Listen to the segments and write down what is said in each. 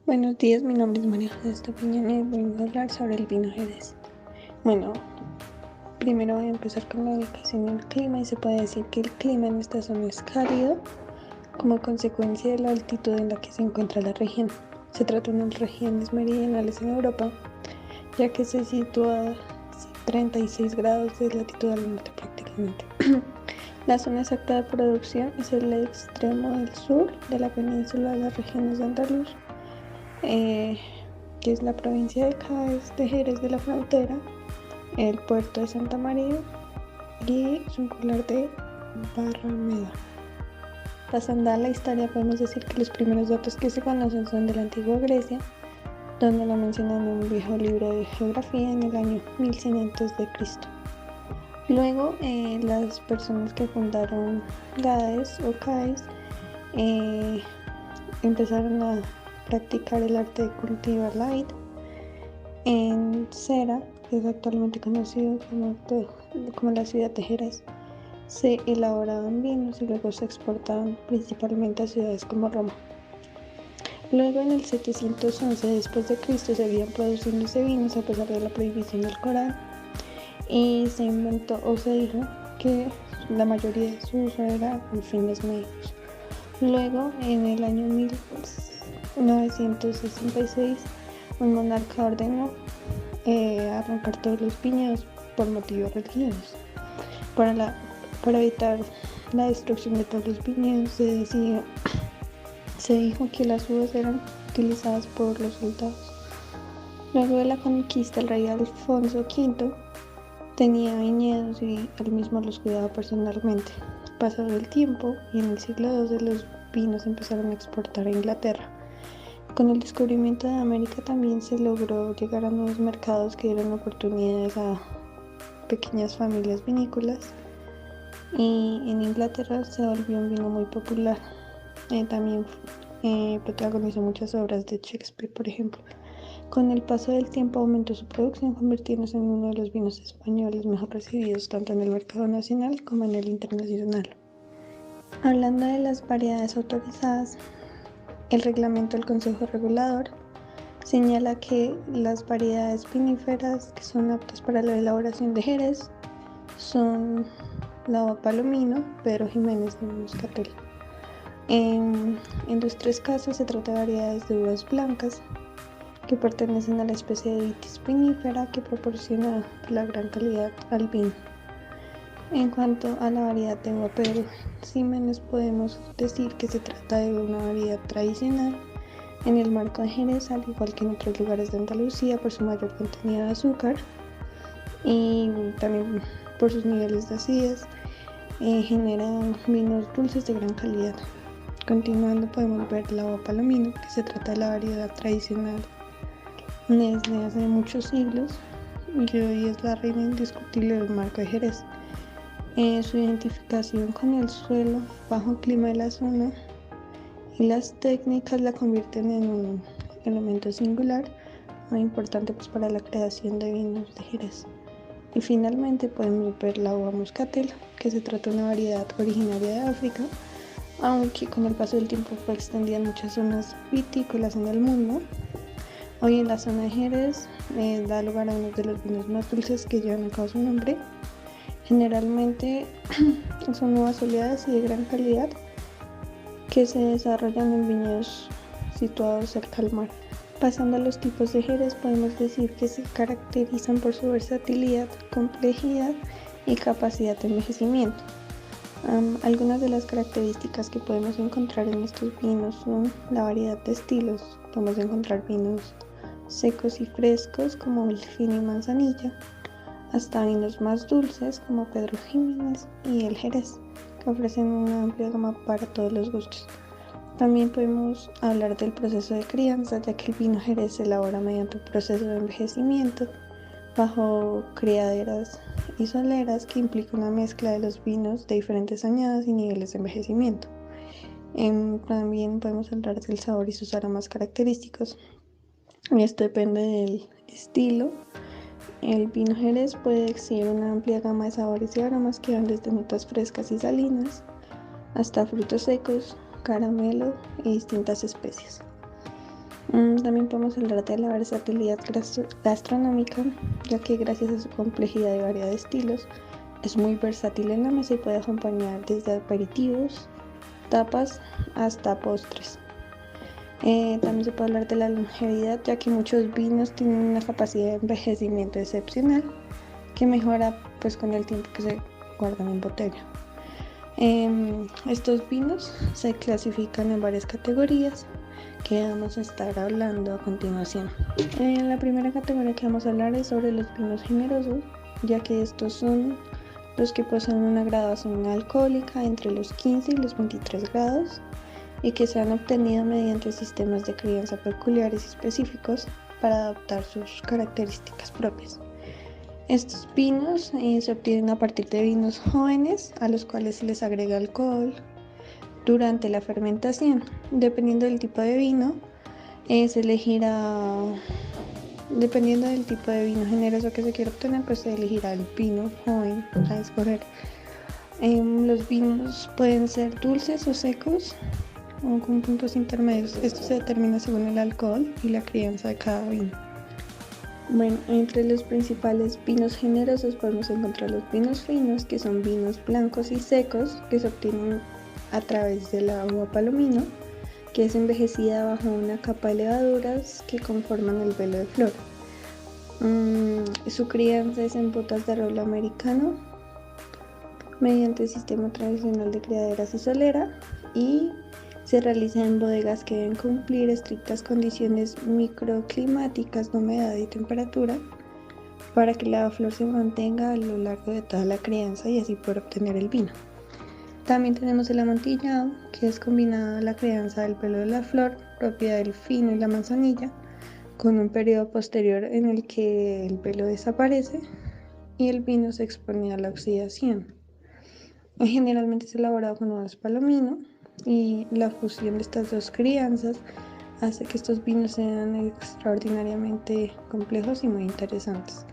Buenos días, mi nombre es María José Estupiñán y vengo a hablar sobre el vino Jerez. Bueno, primero voy a empezar con la ubicación del clima y se puede decir que el clima en esta zona es cálido como consecuencia de la altitud en la que se encuentra la región. Se trata de unas regiones meridionales en Europa, ya que se sitúa a 36 grados de latitud al norte prácticamente. La zona exacta de producción es el extremo del sur de la península de las regiones de Andaluz, eh, que es la provincia de Cádiz, de Jerez de la Frontera, el puerto de Santa María y Suncular de Barrameda. Pasando a la historia, podemos decir que los primeros datos que se conocen son de la antigua Grecia, donde lo mencionan en un viejo libro de geografía en el año 1100 a.C. Luego, las personas que fundaron Gades o Cádiz empezaron a practicar el arte de cultivar la vid en Cera, que es actualmente conocido como la ciudad de Jerez. Se elaboraban vinos y luego se exportaban principalmente a ciudades como Roma. Luego, en el 711 después de Cristo, seguían produciéndose vinos a pesar de la prohibición del Corán, y se inventó o se dijo que la mayoría de su uso era con fines médicos. Luego, en el año 1966, un monarca ordenó arrancar todos los viñedos por motivos religiosos. Para evitar la destrucción de todos los viñedos, se dijo que las uvas eran utilizadas por los soldados. Luego de la conquista, el rey Alfonso V tenía viñedos y él mismo los cuidaba personalmente. Pasado el tiempo y en el siglo XII los vinos empezaron a exportar a Inglaterra. Con el descubrimiento de América también se logró llegar a nuevos mercados que dieron oportunidades a pequeñas familias vinícolas, y en Inglaterra se volvió un vino muy popular. También protagonizó muchas obras de Shakespeare, por ejemplo. Con el paso del tiempo aumentó su producción, convirtiéndose en uno de los vinos españoles mejor recibidos tanto en el mercado nacional como en el internacional. Hablando de las variedades autorizadas, el reglamento del Consejo Regulador señala que las variedades viníferas que son aptas para la elaboración de Jerez son la uva Palomino, Pedro Jiménez y Moscatel. En los tres casos se trata de variedades de uvas blancas que pertenecen a la especie de Vitis vinifera, que proporciona la gran calidad al vino. En cuanto a la variedad de uva Pedro Ximénez, podemos decir que se trata de una variedad tradicional en el marco de Jerez, al igual que en otros lugares de Andalucía, por su mayor contenido de azúcar y también por sus niveles de acidez. Genera vinos dulces de gran calidad. Continuando, podemos ver la uva Palomino, que se trata de la variedad tradicional desde hace muchos siglos y hoy es la reina indiscutible del marco de Jerez. Su identificación con el suelo, bajo clima de la zona y las técnicas la convierten en un elemento singular muy importante para la creación de vinos de Jerez. Y finalmente podemos ver la uva Moscatel, que se trata de una variedad originaria de África, aunque con el paso del tiempo fue extendida en muchas zonas vitícolas en el mundo. Hoy en la zona de Jerez da lugar a uno de los vinos más dulces que llevan a cabo su nombre. Generalmente son uvas soleadas y de gran calidad que se desarrollan en viñedos situados cerca al mar. Pasando a los tipos de Jerez, podemos decir que se caracterizan por su versatilidad, complejidad y capacidad de envejecimiento. Algunas de las características que podemos encontrar en estos vinos son la variedad de estilos. Podemos encontrar vinos secos y frescos como el fino y manzanilla, hasta vinos más dulces como Pedro Jiménez y el Jerez, que ofrecen una amplia gama para todos los gustos. También podemos hablar del proceso de crianza, ya que el vino Jerez se elabora mediante un proceso de envejecimiento bajo criaderas y soleras que implica una mezcla de los vinos de diferentes añadas y niveles de envejecimiento. También podemos hablar del sabor y sus aromas característicos. Esto depende del estilo. El vino Jerez puede exhibir una amplia gama de sabores y aromas que van desde notas frescas y salinas hasta frutos secos, caramelo y distintas especias. También podemos hablar de la versatilidad gastronómica, ya que gracias a su complejidad y variedad de estilos, es muy versátil en la mesa y puede acompañar desde aperitivos, tapas hasta postres. También se puede hablar de la longevidad, ya que muchos vinos tienen una capacidad de envejecimiento excepcional que mejora pues con el tiempo que se guardan en botella. Estos vinos se clasifican en varias categorías que vamos a estar hablando a continuación. La primera categoría que vamos a hablar es sobre los vinos generosos, ya que estos son los que poseen una graduación alcohólica entre los 15 y los 23 grados y que se han obtenido mediante sistemas de crianza peculiares y específicos para adaptar sus características propias. Estos vinos se obtienen a partir de vinos jóvenes a los cuales se les agrega alcohol durante la fermentación. Dependiendo del tipo de vino, se elegirá, dependiendo del tipo de vino generoso que se quiera obtener, pues se elegirá el vino joven a escoger. Los vinos pueden ser dulces o secos o con puntos intermedios. Esto se determina según el alcohol y la crianza de cada vino. Bueno, entre los principales vinos generosos podemos encontrar los vinos finos, que son vinos blancos y secos que se obtienen a través de la uva palomino, que es envejecida bajo una capa de levaduras que conforman el velo de flor. Su crianza es en botas de roble americano mediante el sistema tradicional de criaderas y solera y se realiza en bodegas que deben cumplir estrictas condiciones microclimáticas de humedad y temperatura para que la flor se mantenga a lo largo de toda la crianza y así poder obtener el vino. También tenemos el amontillado, que es combinada la crianza del pelo de la flor, propiedad del fino y la manzanilla, con un periodo posterior en el que el pelo desaparece y el vino se expone a la oxidación. Generalmente es elaborado con uvas palomino y la fusión de estas dos crianzas hace que estos vinos sean extraordinariamente complejos y muy interesantes.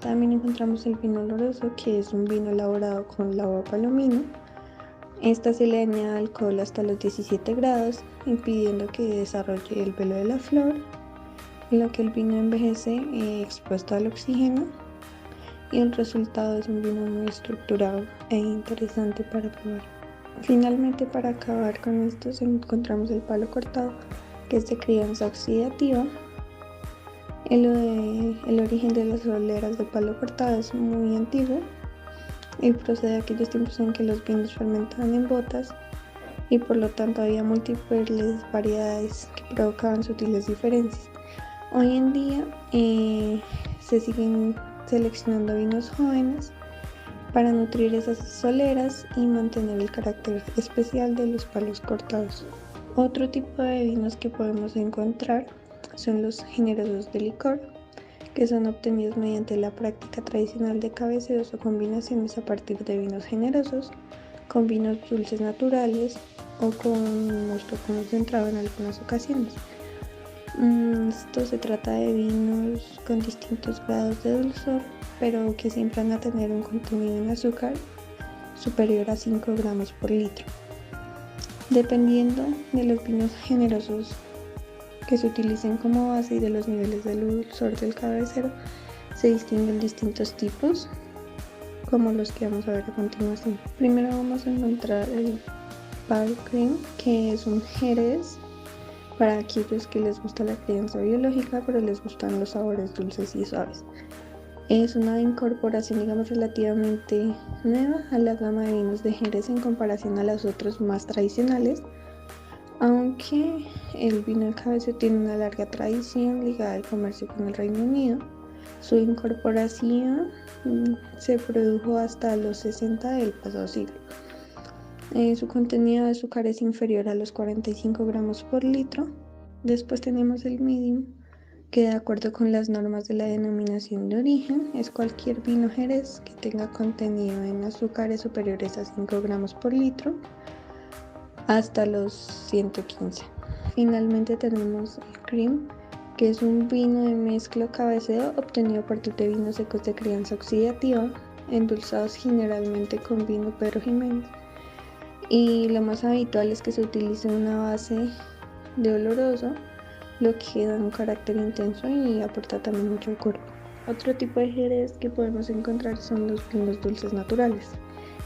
También encontramos el vino oloroso, que es un vino elaborado con la uva palomino. Esta se le añade alcohol hasta los 17 grados, impidiendo que desarrolle el velo de la flor, en lo que el vino envejece expuesto al oxígeno y el resultado es un vino muy estructurado e interesante para probar. Finalmente, para acabar con esto, encontramos el palo cortado, que es de crianza oxidativa. El origen de las soleras de palo cortado es muy antiguo y procede de aquellos tiempos en que los vinos fermentaban en botas y por lo tanto había múltiples variedades que provocaban sutiles diferencias. Hoy en día se siguen seleccionando vinos jóvenes para nutrir esas soleras y mantener el carácter especial de los palos cortados. Otro tipo de vinos que podemos encontrar son los generosos de licor, que son obtenidos mediante la práctica tradicional de cabeceos o combinaciones a partir de vinos generosos, con vinos dulces naturales o con mosto concentrado en algunas ocasiones. Esto se trata de vinos con distintos grados de dulzor, pero que siempre van a tener un contenido en azúcar superior a 5 gramos por litro. Dependiendo de los vinos generosos que se utilicen como base y de los niveles de dulzor del cabecero, se distinguen distintos tipos, como los que vamos a ver a continuación. Primero vamos a encontrar el Pale Cream, que es un jerez para aquellos que les gusta la crianza biológica, pero les gustan los sabores dulces y suaves. Es una incorporación, digamos, relativamente nueva a la gama de vinos de Jerez en comparación a los otros más tradicionales, aunque el vino del cabeceo tiene una larga tradición ligada al comercio con el Reino Unido. Su incorporación se produjo hasta los 60 del pasado siglo. Su contenido de azúcar es inferior a los 45 gramos por litro. Después tenemos el medium, que de acuerdo con las normas de la denominación de origen es cualquier vino jerez que tenga contenido en azúcares superiores a 5 gramos por litro hasta los 115. Finalmente tenemos el cream, que es un vino de mezcla o cabeceo obtenido a partir de vinos secos de crianza oxidativa, endulzados generalmente con vino Pedro Jiménez. Y lo más habitual es que se utilice una base de oloroso lo que da un carácter intenso y aporta también mucho al cuerpo. Otro tipo de jerez que podemos encontrar son los vinos dulces naturales,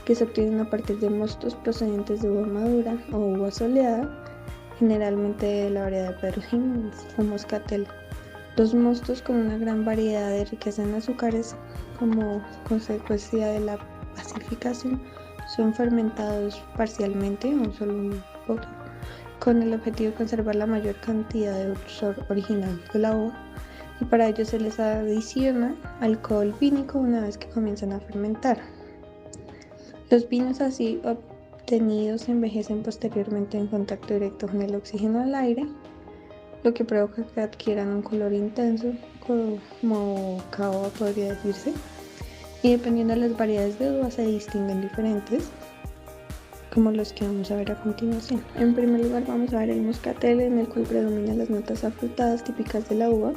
que se obtienen a partir de mostos procedentes de uva madura o uva soleada, generalmente de la variedad de Pedro Jiménez o Moscatel. Los mostos, con una gran variedad de riqueza en azúcares como consecuencia de la pacificación, son fermentados parcialmente o solo un poco, con el objetivo de conservar la mayor cantidad de dulzor original de la uva, y para ello se les adiciona alcohol vínico una vez que comienzan a fermentar. Los vinos así obtenidos envejecen posteriormente en contacto directo con el oxígeno al aire, lo que provoca que adquieran un color intenso, como cava podría decirse, y dependiendo de las variedades de uva se distinguen diferentes, como los que vamos a ver a continuación. En primer lugar vamos a ver el moscatel, en el cual predominan las notas afrutadas típicas de la uva.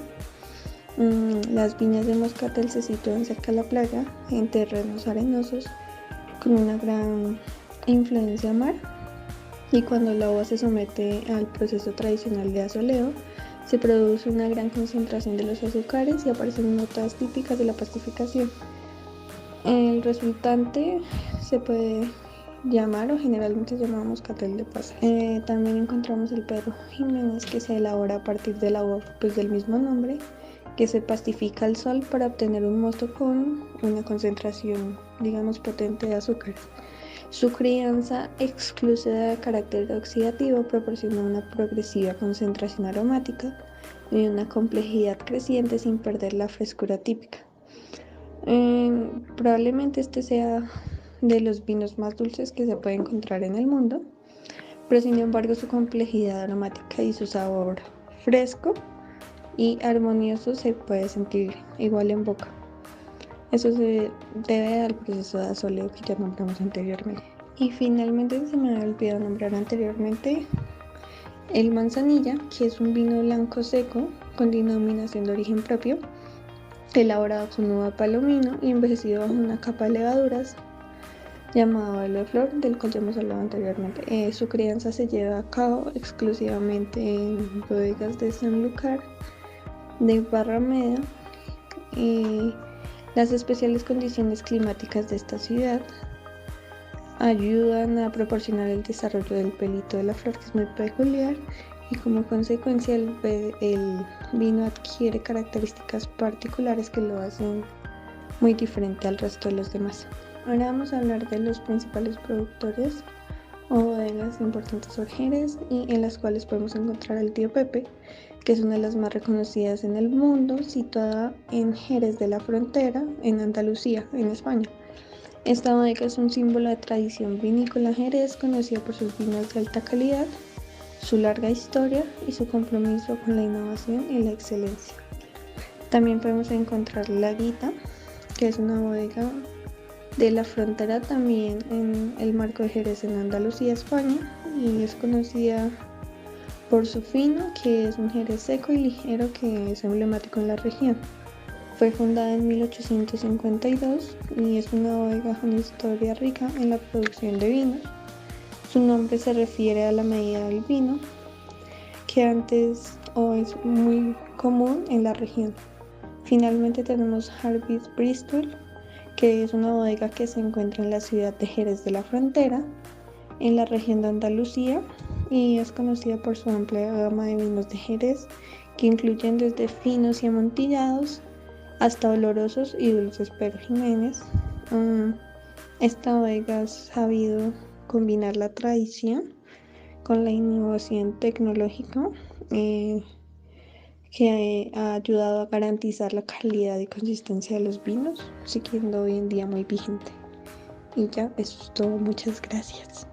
Las viñas de moscatel se sitúan cerca de la playa, en terrenos arenosos, con una gran influencia mar, y cuando la uva se somete al proceso tradicional de asoleo, se produce una gran concentración de los azúcares y aparecen notas típicas de la pastificación. El resultante se puede llamar o generalmente se llama moscatel de pasa. También encontramos el Pedro Jiménez, que se elabora a partir de la uva del mismo nombre, que se pastifica al sol para obtener un mosto con una concentración, digamos, potente de azúcares. Su crianza exclusiva de carácter oxidativo proporciona una progresiva concentración aromática y una complejidad creciente sin perder la frescura típica. Probablemente este sea de los vinos más dulces que se puede encontrar en el mundo, pero sin embargo su complejidad aromática y su sabor fresco y armonioso se puede sentir igual en boca. Eso se debe al proceso de asoleo que ya nombramos anteriormente. Y finalmente, se me había olvidado nombrar anteriormente el manzanilla, que es un vino blanco seco con denominación de origen propio, elaborado con uva palomino y envejecido bajo una capa de levaduras llamado velo de flor, del cual ya hemos hablado anteriormente. Su crianza se lleva a cabo exclusivamente en bodegas de Sanlúcar de Barrameda. Las especiales condiciones climáticas de esta ciudad ayudan a proporcionar el desarrollo del pelito de la flor, que es muy peculiar, y como consecuencia el vino adquiere características particulares que lo hacen muy diferente al resto de los demás. Ahora vamos a hablar de los principales productores o bodegas importantes sobre Jerez, y en las cuales podemos encontrar al Tío Pepe, que es una de las más reconocidas en el mundo, situada en Jerez de la Frontera, en Andalucía, en España. Esta bodega es un símbolo de tradición vinícola jerez, conocida por sus vinos de alta calidad, su larga historia y su compromiso con la innovación y la excelencia. También podemos encontrar La Guita, que es una bodega de la Frontera, también en el marco de Jerez, en Andalucía, España, y es conocida por su fino, que es un jerez seco y ligero que es emblemático en la región. Fue fundada en 1852 y es una bodega con historia rica en la producción de vinos. Su nombre se refiere a la medida del vino, que antes es muy común en la región. Finalmente tenemos Harvey's Bristol, que es una bodega que se encuentra en la ciudad de Jerez de la Frontera, en la región de Andalucía, y es conocida por su amplia gama de vinos de Jerez, que incluyen desde finos y amontillados hasta olorosos y dulces Pedro Jiménez. Esta bodega ha sabido combinar la tradición con la innovación tecnológica, que ha ayudado a garantizar la calidad y consistencia de los vinos, siguiendo hoy en día muy vigente. Y ya, eso es todo. Muchas gracias.